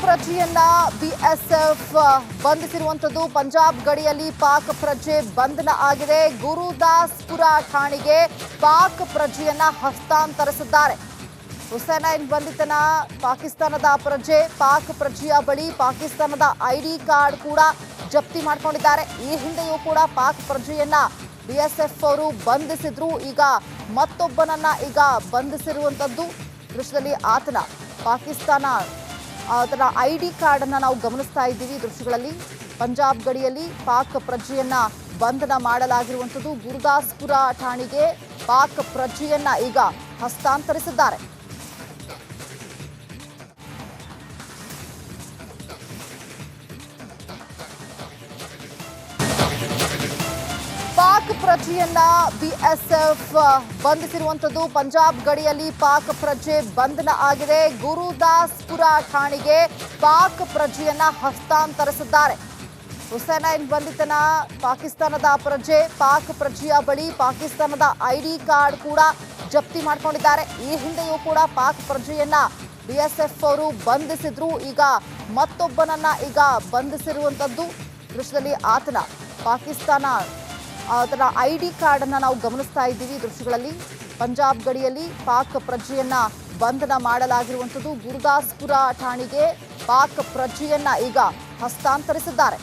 ಪ್ರಜೆಯನ್ನ BSF ಬಂಧಿಸಿರುವಂತದ್ದು. Punjab ಗಡಿಯಲ್ಲಿ ಪಾಕ್ ಪ್ರಜೆ ಬಂಧನ ಆಗಿದೆ. ಗುರುದಾಸ್ಪುರ ಠಾಣೆಗೆ ಪಾಕ್ ಪ್ರಜೆಯನ್ನ ಹಸ್ತಾಂತರಿಸಿದ್ದಾರೆ. ಹುಸೈನ್ ಬಂಧಿತನ ಪಾಕಿಸ್ತಾನದ ಪ್ರಜೆ. ಪಾಕ್ ಪ್ರಜೆಯ ಬಳಿ ಪಾಕಿಸ್ತಾನದ ಐಡಿ ಕಾರ್ಡ್ ಕೂಡ ಜಪ್ತಿ ಮಾಡಿಕೊಂಡಿದ್ದಾರೆ. ಈ ಹಿಂದೆಯೂ ಕೂಡ ಪಾಕ್ ಪ್ರಜೆಯನ್ನ ಬಿಎಸ್ಎಫ್ ಅವರು ಬಂಧಿಸಿದ್ರು. ಈಗ ಮತ್ತೊಬ್ಬನನ್ನ ಈಗ ಬಂಧಿಸಿರುವಂತದ್ದು. ದೃಶ್ಯದಲ್ಲಿ ಆತನ ಪಾಕಿಸ್ತಾನ ಅದರ ಐಡಿ ಕಾರ್ಡ್ ಅನ್ನ ನಾವು ಗಮನಿಸ್ತಾ ಇದ್ದೀವಿ. ದೃಶ್ಯಗಳಲ್ಲಿ ಪಂಜಾಬ್ ಗಡಿಯಲ್ಲಿ ಪಾಕ್ ಪ್ರಜೆಯನ್ನ ಬಂಧನ ಮಾಡಲಾಗಿರುವಂಥದ್ದು. ಗುರುದಾಸ್ಪುರ ಠಾಣೆಗೆ ಪಾಕ್ ಪ್ರಜೆಯನ್ನ ಈಗ ಹಸ್ತಾಂತರಿಸಿದ್ದಾರೆ. ಪಾಕ್ ಪ್ರಜೆಯನ್ನ ಬಿಎಸ್ಎಫ್ ಬಂಧಿಸಿರುವಂತದ್ದು. ಪಂಜಾಬ್ ಗಡಿಯಲ್ಲಿ ಪಾಕ್ ಪ್ರಜೆ ಬಂಧನ ಆಗಿದೆ. ಗುರುದಾಸ್ಪುರ ಠಾಣೆಗೆ ಪಾಕ್ ಪ್ರಜೆಯನ್ನ ಹಸ್ತಾಂತರಿಸಿದ್ದಾರೆ. ಹುಸೈನ್ ಬಂಧಿತನ ಪಾಕಿಸ್ತಾನದ ಪ್ರಜೆ. ಪಾಕ್ ಪ್ರಜೆಯ ಬಳಿ ಪಾಕಿಸ್ತಾನದ ಐಡಿ ಕಾರ್ಡ್ ಕೂಡ ಜಪ್ತಿ ಮಾಡಿಕೊಂಡಿದ್ದಾರೆ. ಈ ಹಿಂದೆಯೂ ಕೂಡ ಪಾಕ್ ಪ್ರಜೆಯನ್ನ ಬಿಎಸ್ಎಫ್ ಅವರು ಬಂಧಿಸಿದ್ರು. ಈಗ ಮತ್ತೊಬ್ಬನನ್ನ ಈಗ ಬಂಧಿಸಿರುವಂತದ್ದು. ದೃಶ್ಯದಲ್ಲಿ ಆತನ ಪಾಕಿಸ್ತಾನ ಅದರ ಐಡಿ ಕಾರ್ಡ್ ಅನ್ನ ನಾವು ಗಮನಿಸ್ತಾ ಇದ್ದೀವಿ. ದೃಶ್ಯಗಳಲ್ಲಿ ಪಂಜಾಬ್ ಗಡಿಯಲ್ಲಿ ಪಾಕ್ ಪ್ರಜೆಯನ್ನ ಬಂಧನ ಮಾಡಲಾಗಿರುವಂಥದ್ದು. ಗುರುದಾಸ್ಪುರ ಠಾಣೆಗೆ ಪಾಕ್ ಪ್ರಜೆಯನ್ನ ಈಗ ಹಸ್ತಾಂತರಿಸಿದ್ದಾರೆ.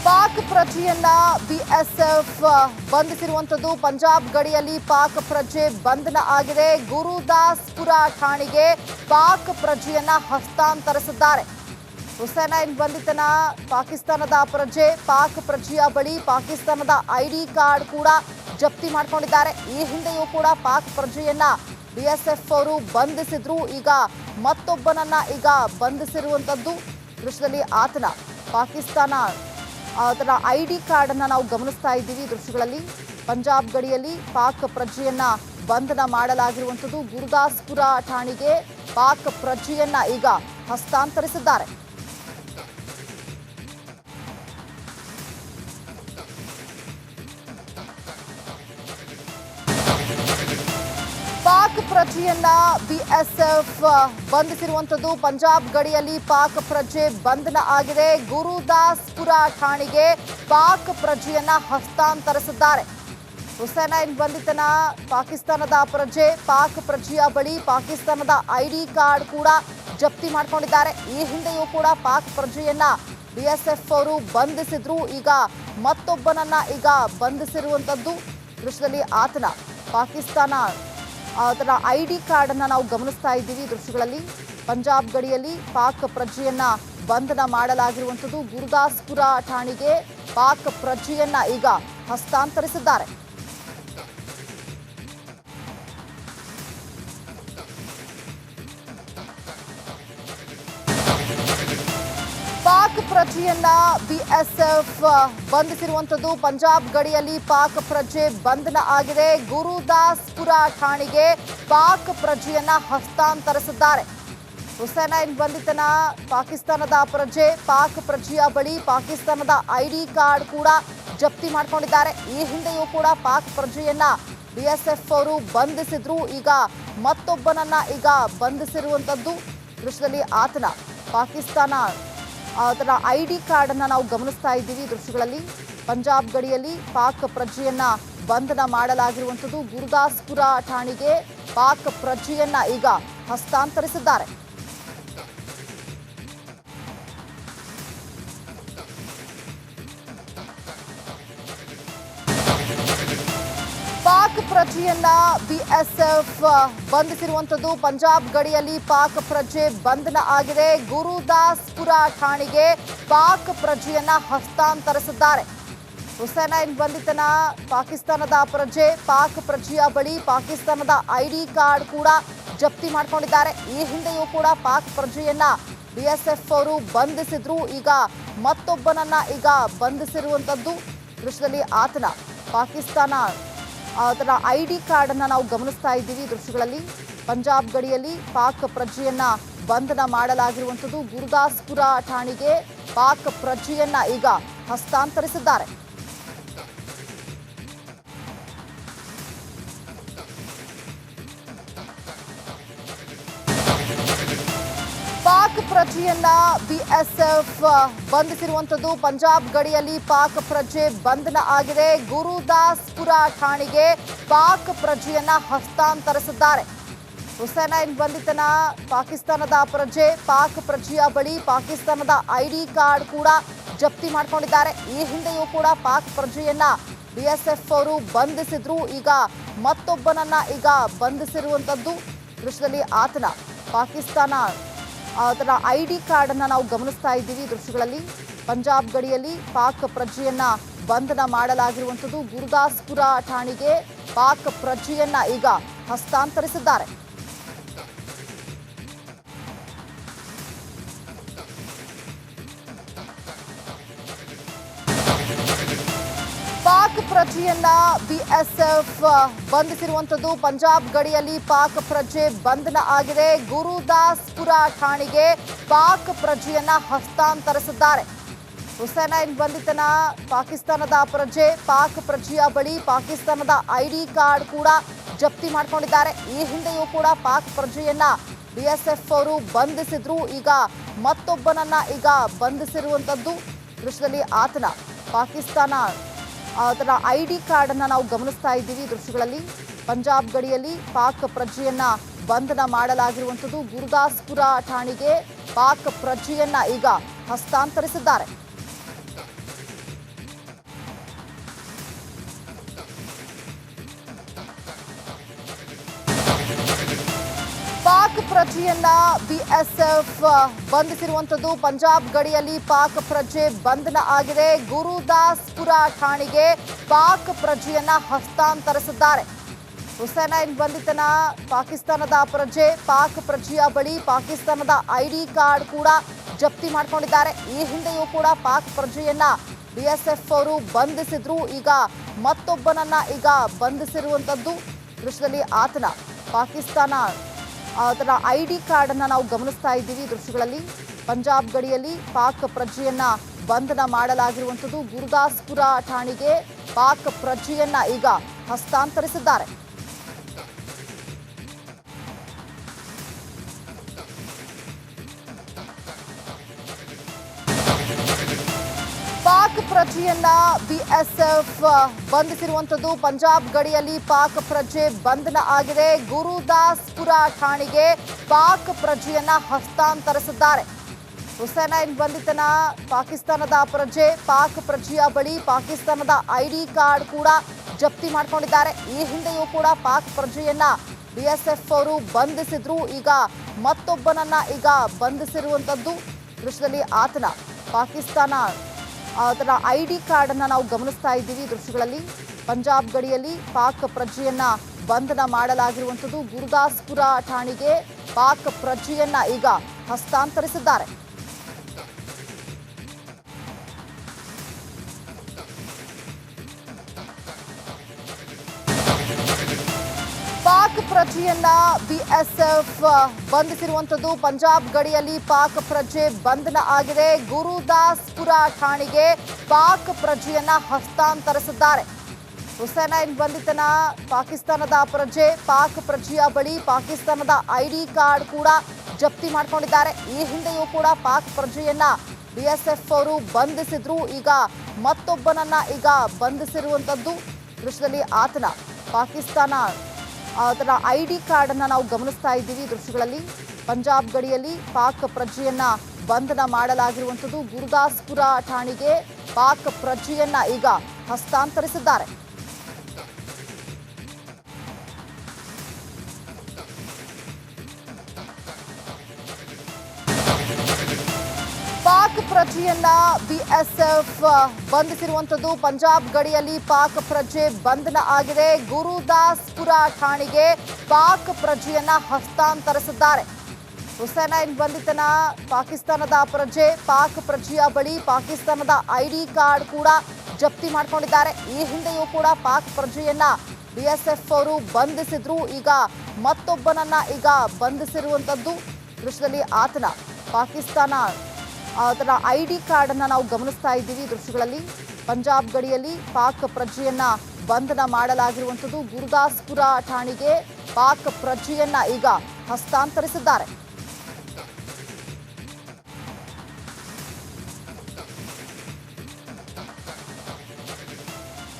ಪಾಕ್ ಪ್ರಜೆಯನ್ನ ಬಿಎಸ್ಎಫ್ ಬಂಧಿಸಿರುವಂತದ್ದು. ಪಂಜಾಬ್ ಗಡಿಯಲ್ಲಿ ಪಾಕ್ ಪ್ರಜೆ ಬಂಧನ ಆಗಿದೆ. ಗುರುದಾಸ್ಪುರ ಠಾಣೆಗೆ ಪಾಕ್ ಪ್ರಜೆಯನ್ನ ಹಸ್ತಾಂತರಿಸಿದ್ದಾರೆ. ಹುಸೈನ್ ಬಂಧಿತನ ಪಾಕಿಸ್ತಾನದ ಪ್ರಜೆ. ಪಾಕ್ ಪ್ರಜೆಯ ಬಳಿ ಪಾಕಿಸ್ತಾನದ ಐಡಿ ಕಾರ್ಡ್ ಕೂಡ ಜಪ್ತಿ ಮಾಡಿಕೊಂಡಿದ್ದಾರೆ. ಈ ಹಿಂದೆಯೂ ಕೂಡ ಪಾಕ್ ಪ್ರಜೆಯನ್ನ ಬಿಎಸ್ಎಫ್ ಅವರು ಬಂಧಿಸಿದ್ರು. ಈಗ ಮತ್ತೊಬ್ಬನನ್ನ ಈಗ ಬಂಧಿಸಿರುವಂತದ್ದು. ದೃಶ್ಯದಲ್ಲಿ ಆತನ ಪಾಕಿಸ್ತಾನ ಅದರ ಐಡಿ ಕಾರ್ಡ್ ಅನ್ನ ನಾವು ಗಮನಿಸ್ತಾ ಇದ್ದೀವಿ. ದೃಶ್ಯಗಳಲ್ಲಿ ಪಂಜಾಬ್ ಗಡಿಯಲ್ಲಿ ಪಾಕ್ ಪ್ರಜೆಯನ್ನ ಬಂಧನ ಮಾಡಲಾಗಿರುವಂಥದ್ದು. ಗುರುದಾಸ್ಪುರ ಠಾಣೆಗೆ ಪಾಕ್ ಪ್ರಜೆಯನ್ನ ಈಗ ಹಸ್ತಾಂತರಿಸಿದ್ದಾರೆ. ಪಾಕ್ ಪ್ರಜೆಯನ್ನ ಬಿಎಸ್ಎಫ್ ಬಂಧಿಸಿರುವಂತದ್ದು. ಪಂಜಾಬ್ ಗಡಿಯಲ್ಲಿ ಪಾಕ್ ಪ್ರಜೆ ಬಂಧನ ಆಗಿದೆ. ಗುರುದಾಸ್ಪುರ ಠಾಣೆಗೆ ಪಾಕ್ ಪ್ರಜೆಯನ್ನ ಹಸ್ತಾಂತರಿಸಿದ್ದಾರೆ. ಹುಸೈನ್ ಬಂಧಿತನ ಪಾಕಿಸ್ತಾನದ ಪ್ರಜೆ. ಪಾಕ್ ಪ್ರಜೆಯ ಬಳಿ ಪಾಕಿಸ್ತಾನದ ಐಡಿ ಕಾರ್ಡ್ ಕೂಡ ಜಪ್ತಿ ಮಾಡಿಕೊಂಡಿದ್ದಾರೆ. ಈ ಹಿಂದೆಯೂ ಕೂಡ ಪಾಕ್ ಪ್ರಜೆಯನ್ನ ಬಿಎಸ್ಎಫ್ ಅವರು ಬಂಧಿಸಿದ್ರು. ಈಗ ಮತ್ತೊಬ್ಬನನ್ನ ಈಗ ಬಂಧಿಸಿರುವಂತದ್ದು. ದೃಶ್ಯದಲ್ಲಿ ಆತನ ಪಾಕಿಸ್ತಾನ ಅದರ ಐಡಿ ಕಾರ್ಡ್ ಅನ್ನ ನಾವು ಗಮನಿಸ್ತಾ ಇದ್ದೀವಿ. ದೃಶ್ಯಗಳಲ್ಲಿ ಪಂಜಾಬ್ ಗಡಿಯಲ್ಲಿ ಪಾಕ್ ಪ್ರಜೆಯನ್ನ ಬಂಧನ ಮಾಡಲಾಗಿರುವಂಥದ್ದು. ಗುರುದಾಸ್ಪುರ ಠಾಣೆಗೆ ಪಾಕ್ ಪ್ರಜೆಯನ್ನ ಈಗ ಹಸ್ತಾಂತರಿಸಿದ್ದಾರೆ. ಪಾಕ್ ಪ್ರಜೆಯನ್ನ ಬಿಎಸ್ಎಫ್ ಬಂಧಿಸಿರುವಂತದ್ದು. ಪಂಜಾಬ್ ಗಡಿಯಲ್ಲಿ ಪಾಕ್ ಪ್ರಜೆ ಬಂಧನ ಆಗಿದೆ. ಗುರುದಾಸ್ಪುರ ಠಾಣೆಗೆ ಪಾಕ್ ಪ್ರಜೆಯನ್ನ ಹಸ್ತಾಂತರಿಸಿದ್ದಾರೆ. ಹುಸೈನ್ ಬಂಧಿತನ ಪಾಕಿಸ್ತಾನದ ಪ್ರಜೆ. ಪಾಕ್ ಪ್ರಜೆಯ ಬಳಿ ಪಾಕಿಸ್ತಾನದ ಐಡಿ ಕಾರ್ಡ್ ಕೂಡ ಜಪ್ತಿ ಮಾಡಿಕೊಂಡಿದ್ದಾರೆ. ಈ ಹಿಂದೆಯೂ ಕೂಡ ಪಾಕ್ ಪ್ರಜೆಯನ್ನ ಬಿಎಸ್ಎಫ್ ಅವರು ಬಂಧಿಸಿದ್ರು. ಈಗ ಮತ್ತೊಬ್ಬನನ್ನ ಈಗ ಬಂಧಿಸಿರುವಂತದ್ದು. ದೃಶ್ಯದಲ್ಲಿ ಆತನ ಪಾಕಿಸ್ತಾನ ಅದರ ಐಡಿ ಕಾರ್ಡ್ ಅನ್ನ ನಾವು ಗಮನಿಸ್ತಾ ಇದ್ದೀವಿ. ದೃಶ್ಯಗಳಲ್ಲಿ ಪಂಜಾಬ್ ಗಡಿಯಲ್ಲಿ ಪಾಕ್ ಪ್ರಜೆಯನ್ನ ಬಂಧನ ಮಾಡಲಾಗಿರುವಂಥದ್ದು. ಗುರುದಾಸ್ಪುರ ಠಾಣೆಗೆ ಪಾಕ್ ಪ್ರಜೆಯನ್ನ ಈಗ ಹಸ್ತಾಂತರಿಸಿದ್ದಾರೆ. ಪಾಕ್ ಪ್ರಜೆಯನ್ನ ಬಿಎಸ್ಎಫ್ ಬಂಧಿಸಿರುವಂತದ್ದು. ಪಂಜಾಬ್ ಗಡಿಯಲ್ಲಿ ಪಾಕ್ ಪ್ರಜೆ ಬಂಧನ ಆಗಿದೆ. ಗುರುದಾಸ್ಪುರ ಠಾಣೆಗೆ ಪಾಕ್ ಪ್ರಜೆಯನ್ನ ಹಸ್ತಾಂತರಿಸಿದ್ದಾರೆ. ಹುಸೈನ್ ಬಂಧಿತನ ಪಾಕಿಸ್ತಾನದ ಪ್ರಜೆ. ಪಾಕ್ ಪ್ರಜೆಯ ಬಳಿ ಪಾಕಿಸ್ತಾನದ ಐಡಿ ಕಾರ್ಡ್ ಕೂಡ ಜಪ್ತಿ ಮಾಡಿಕೊಂಡಿದ್ದಾರೆ. ಈ ಹಿಂದೆಯೂ ಕೂಡ ಪಾಕ್ ಪ್ರಜೆಯನ್ನ ಬಿಎಸ್ಎಫ್ ಅವರು ಬಂಧಿಸಿದ್ರು. ಈಗ ಮತ್ತೊಬ್ಬನನ್ನ ಈಗ ಬಂಧಿಸಿರುವಂತದ್ದು. ದೃಶ್ಯದಲ್ಲಿ ಆತನ ಪಾಕಿಸ್ತಾನ ಅದರ ಐಡಿ ಕಾರ್ಡ್ ಅನ್ನ ನಾವು ಗಮನಿಸ್ತಾ ಇದ್ದೀವಿ. ದೃಶ್ಯಗಳಲ್ಲಿ ಪಂಜಾಬ್ ಗಡಿಯಲ್ಲಿ ಪಾಕ್ ಪ್ರಜೆಯನ್ನ ಬಂಧನ ಮಾಡಲಾಗಿರುವಂಥದ್ದು. ಗುರುದಾಸ್ಪುರ ಠಾಣೆಗೆ ಪಾಕ್ ಪ್ರಜೆಯನ್ನ ಈಗ ಹಸ್ತಾಂತರಿಸಿದ್ದಾರೆ. ಪಾಕ್ ಪ್ರಜೆಯನ್ನ ಬಿಎಸ್ಎಫ್ ಬಂಧಿಸಿರುವಂತದ್ದು. ಪಂಜಾಬ್ ಗಡಿಯಲ್ಲಿ ಪಾಕ್ ಪ್ರಜೆ ಬಂಧನ ಆಗಿದೆ. ಗುರುದಾಸ್ಪುರ ಠಾಣೆಗೆ ಪಾಕ್ ಪ್ರಜೆಯನ್ನ ಹಸ್ತಾಂತರಿಸಿದ್ದಾರೆ. ಹುಸೈನ್ ಬಂಧಿತನ ಪಾಕಿಸ್ತಾನದ ಪ್ರಜೆ. ಪಾಕ್ ಪ್ರಜೆಯ ಬಳಿ ಪಾಕಿಸ್ತಾನದ ಐಡಿ ಕಾರ್ಡ್ ಕೂಡ ಜಪ್ತಿ ಮಾಡ್ಕೊಂಡಿದ್ದಾರೆ. ಈ ಹಿಂದೆಯೂ ಕೂಡ ಪಾಕ್ ಪ್ರಜೆಯನ್ನ ಬಿಎಸ್ಎಫ್ ಅವರು ಬಂಧಿಸಿದ್ರು. ಈಗ ಮತ್ತೊಬ್ಬನನ್ನ ಈಗ ಬಂಧಿಸಿರುವಂತದ್ದು. ದೃಶ್ಯದಲ್ಲಿ ಆತನ ಪಾಕಿಸ್ತಾನ ಅದರ ಐಡಿ ಕಾರ್ಡ್ ಅನ್ನ ನಾವು ಗಮನಿಸ್ತಾ ಇದ್ದೀವಿ. ದೃಶ್ಯಗಳಲ್ಲಿ ಪಂಜಾಬ್ ಗಡಿಯಲ್ಲಿ ಪಾಕ್ ಪ್ರಜೆಯನ್ನ ಬಂಧನ ಮಾಡಲಾಗಿರುವಂಥದ್ದು. ಗುರುದಾಸ್ಪುರ ಠಾಣೆಗೆ ಪಾಕ್ ಪ್ರಜೆಯನ್ನ ಈಗ ಹಸ್ತಾಂತರಿಸಿದ್ದಾರೆ. ಪಾಕ್ ಪ್ರಜೆಯನ್ನ ಬಿಎಸ್ಎಫ್ ಬಂಧಿಸಿರುವಂತದ್ದು. ಪಂಜಾಬ್ ಗಡಿಯಲ್ಲಿ ಪಾಕ್ ಪ್ರಜೆ ಬಂಧನ ಆಗಿದೆ. ಗುರುದಾಸ್ಪುರ ಠಾಣೆಗೆ ಪಾಕ್ ಪ್ರಜೆಯನ್ನ ಹಸ್ತಾಂತರಿಸಿದ್ದಾರೆ. ಹುಸೈನ್ ಬಂಧಿತನ ಪಾಕಿಸ್ತಾನದ ಪ್ರಜೆ. ಪಾಕ್ ಪ್ರಜೆಯ ಬಳಿ ಪಾಕಿಸ್ತಾನದ ಐಡಿ ಕಾರ್ಡ್ ಕೂಡ ಜಪ್ತಿ ಮಾಡ್ಕೊಂಡಿದ್ದಾರೆ. ಈ ಹಿಂದೆಯೂ ಕೂಡ ಪಾಕ್ ಪ್ರಜೆಯನ್ನ ಬಿಎಸ್ಎಫ್ ಅವರು ಬಂಧಿಸಿದ್ರು. ಈಗ ಮತ್ತೊಬ್ಬನನ್ನ ಈಗ ಬಂಧಿಸಿರುವಂತದ್ದು. ದೃಶ್ಯದಲ್ಲಿ ಆತನ ಪಾಕಿಸ್ತಾನ ಅದರ ಐಡಿ ಕಾರ್ಡ್ ಅನ್ನ ನಾವು ಗಮನಿಸ್ತಾ ಇದ್ದೀವಿ. ದೃಶ್ಯಗಳಲ್ಲಿ ಪಂಜಾಬ್ ಗಡಿಯಲ್ಲಿ ಪಾಕ್ ಪ್ರಜೆಯನ್ನ ಬಂಧನ ಮಾಡಲಾಗಿರುವಂಥದ್ದು. ಗುರುದಾಸ್ಪುರ ಠಾಣೆಗೆ ಪಾಕ್ ಪ್ರಜೆಯನ್ನ ಈಗ ಹಸ್ತಾಂತರಿಸಿದ್ದಾರೆ. ಪಾಕ್ ಪ್ರಜೆಯನ್ನ ಬಿಎಸ್ಎಫ್ ಬಂಧಿಸಿರುವಂತದ್ದು. ಪಂಜಾಬ್ ಗಡಿಯಲ್ಲಿ ಪಾಕ್ ಪ್ರಜೆ ಬಂಧನ ಆಗಿದೆ. ಗುರುದಾಸ್ಪುರ ಠಾಣೆಗೆ ಪಾಕ್ ಪ್ರಜೆಯನ್ನ ಹಸ್ತಾಂತರಿಸಿದ್ದಾರೆ. ಹುಸೈನ್ ಬಂಧಿತನ ಪಾಕಿಸ್ತಾನದ ಪ್ರಜೆ. ಪಾಕ್ ಪ್ರಜೆಯ ಬಳಿ ಪಾಕಿಸ್ತಾನದ ಐಡಿ ಕಾರ್ಡ್ ಕೂಡ ಜಪ್ತಿ ಮಾಡ್ಕೊಂಡಿದ್ದಾರೆ. ಈ ಹಿಂದೆಯೂ ಕೂಡ ಪಾಕ್ ಪ್ರಜೆಯನ್ನ ಬಿಎಸ್ಎಫ್ ಅವರು ಬಂಧಿಸಿದ್ರು. ಈಗ ಮತ್ತೊಬ್ಬನನ್ನ ಈಗ ಬಂಧಿಸಿರುವಂತದ್ದು. ದೃಶ್ಯದಲ್ಲಿ ಆತನ ಪಾಕಿಸ್ತಾನ ಅದರ ಐಡಿ ಕಾರ್ಡ್ ಅನ್ನ ನಾವು ಗಮನಿಸ್ತಾ ಇದ್ದೀವಿ. ದೃಶ್ಯಗಳಲ್ಲಿ ಪಂಜಾಬ್ ಗಡಿಯಲ್ಲಿ ಪಾಕ್ ಪ್ರಜೆಯನ್ನ ಬಂಧನ ಮಾಡಲಾಗಿರುವಂಥದ್ದು. ಗುರುದಾಸ್ಪುರ ಠಾಣೆಗೆ ಪಾಕ್ ಪ್ರಜೆಯನ್ನ ಈಗ ಹಸ್ತಾಂತರಿಸಿದ್ದಾರೆ. ಪಾಕ್ ಪ್ರಜೆಯನ್ನ ಬಿಎಸ್ಎಫ್ ಬಂಧಿಸಿರುವಂತದ್ದು. ಪಂಜಾಬ್ ಗಡಿಯಲ್ಲಿ ಪಾಕ್ ಪ್ರಜೆ ಬಂಧನ ಆಗಿದೆ. ಗುರುದಾಸ್ಪುರ ಠಾಣೆಗೆ ಪಾಕ್ ಪ್ರಜೆಯನ್ನ ಹಸ್ತಾಂತರಿಸಿದ್ದಾರೆ. ಹುಸೈನ್ ಬಂಧಿತನ ಪಾಕಿಸ್ತಾನದ ಪ್ರಜೆ. ಪಾಕ್ ಪ್ರಜೆಯ ಬಳಿ ಪಾಕಿಸ್ತಾನದ ಐಡಿ ಕಾರ್ಡ್ ಕೂಡ ಜಪ್ತಿ ಮಾಡ್ಕೊಂಡಿದ್ದಾರೆ. ಈ ಹಿಂದೆಯೂ ಕೂಡ ಪಾಕ್ ಪ್ರಜೆಯನ್ನ ಬಿಎಸ್ಎಫ್ ಅವರು ಬಂಧಿಸಿದ್ರು. ಈಗ ಮತ್ತೊಬ್ಬನನ್ನ ಈಗ ಬಂಧಿಸಿರುವಂತದ್ದು. ದೃಶ್ಯದಲ್ಲಿ ಆತನ ಪಾಕಿಸ್ತಾನ ಅದರ ಐಡಿ ಕಾರ್ಡ್ ಅನ್ನ ನಾವು ಗಮನಿಸ್ತಾ ಇದ್ದೀವಿ. ದೃಶ್ಯಗಳಲ್ಲಿ ಪಂಜಾಬ್ ಗಡಿಯಲ್ಲಿ ಪಾಕ್ ಪ್ರಜೆಯನ್ನ ಬಂಧನ ಮಾಡಲಾಗಿರುವಂಥದ್ದು. ಗುರುದಾಸ್ಪುರ ಠಾಣೆಗೆ ಪಾಕ್ ಪ್ರಜೆಯನ್ನ ಈಗ ಹಸ್ತಾಂತರಿಸಿದ್ದಾರೆ. ಪಾಕ್ ಪ್ರಜೆಯನ್ನ ಬಿಎಸ್ಎಫ್ ಬಂಧಿಸಿರುವಂತದ್ದು. ಪಂಜಾಬ್ ಗಡಿಯಲ್ಲಿ ಪಾಕ್ ಪ್ರಜೆ ಬಂಧನ ಆಗಿದೆ. ಗುರುದಾಸ್ಪುರ ಠಾಣೆಗೆ ಪಾಕ್ ಪ್ರಜೆಯನ್ನ ಹಸ್ತಾಂತರಿಸಿದ್ದಾರೆ. ಹುಸೈನ್ ಬಂಧಿತನ ಪಾಕಿಸ್ತಾನದ ಪ್ರಜೆ. ಪಾಕ್ ಪ್ರಜೆಯ ಬಳಿ ಪಾಕಿಸ್ತಾನದ ಐಡಿ ಕಾರ್ಡ್ ಕೂಡ ಜಪ್ತಿ ಮಾಡ್ಕೊಂಡಿದ್ದಾರೆ. ಈ ಹಿಂದೆಯೂ ಕೂಡ ಪಾಕ್ ಪ್ರಜೆಯನ್ನ ಬಿಎಸ್ಎಫ್ ಅವರು ಬಂಧಿಸಿದ್ರು. ಈಗ ಮತ್ತೊಬ್ಬನನ್ನ ಈಗ ಬಂಧಿಸಿರುವಂತದ್ದು. ದೃಶ್ಯದಲ್ಲಿ ಆತನ ಪಾಕಿಸ್ತಾನ ಅದರ ಐಡಿ ಕಾರ್ಡ್ ಅನ್ನ ನಾವು ಗಮನಿಸ್ತಾ ಇದ್ದೀವಿ. ದೃಶ್ಯಗಳಲ್ಲಿ ಪಂಜಾಬ್ ಗಡಿಯಲ್ಲಿ ಪಾಕ್ ಪ್ರಜೆಯನ್ನ ಬಂಧನ ಮಾಡಲಾಗಿರುವಂಥದ್ದು. ಗುರುದಾಸ್ಪುರ ಠಾಣೆಗೆ ಪಾಕ್ ಪ್ರಜೆಯನ್ನ ಈಗ ಹಸ್ತಾಂತರಿಸಿದ್ದಾರೆ. ಪಾಕ್ ಪ್ರಜೆಯನ್ನ ಬಿಎಸ್ಎಫ್ ಬಂಧಿಸಿರುವಂತದ್ದು. ಪಂಜಾಬ್ ಗಡಿಯಲ್ಲಿ ಪಾಕ್ ಪ್ರಜೆ ಬಂಧನ ಆಗಿದೆ. ಗುರುದಾಸ್ಪುರ ಠಾಣೆಗೆ ಪಾಕ್ ಪ್ರಜೆಯನ್ನ ಹಸ್ತಾಂತರಿಸಿದ್ದಾರೆ. ಹುಸೈನ್ ಬಂಧಿತನ ಪಾಕಿಸ್ತಾನದ ಪ್ರಜೆ. ಪಾಕ್ ಪ್ರಜೆಯ ಬಳಿ ಪಾಕಿಸ್ತಾನದ ಐಡಿ ಕಾರ್ಡ್ ಕೂಡ ಜಪ್ತಿ ಮಾಡ್ಕೊಂಡಿದ್ದಾರೆ. ಈ ಹಿಂದೆಯೂ ಕೂಡ ಪಾಕ್ ಪ್ರಜೆಯನ್ನ ಬಿಎಸ್ಎಫ್ ಅವರು ಬಂಧಿಸಿದ್ರು. ಈಗ ಮತ್ತೊಬ್ಬನನ್ನ ಈಗ ಬಂಧಿಸಿರುವಂತದ್ದು. ದೃಶ್ಯದಲ್ಲಿ ಆತನ ಪಾಕಿಸ್ತಾನ ಅದರ ಐಡಿ ಕಾರ್ಡ್ ಅನ್ನ ನಾವು ಗಮನಿಸ್ತಾ ಇದ್ದೀವಿ. ದೃಶ್ಯಗಳಲ್ಲಿ ಪಂಜಾಬ್ ಗಡಿಯಲ್ಲಿ ಪಾಕ್ ಪ್ರಜೆಯನ್ನ ಬಂಧನ ಮಾಡಲಾಗಿರುವಂಥದ್ದು. ಗುರುದಾಸ್ಪುರ ಠಾಣೆಗೆ ಪಾಕ್ ಪ್ರಜೆಯನ್ನ ಈಗ ಹಸ್ತಾಂತರಿಸಿದ್ದಾರೆ.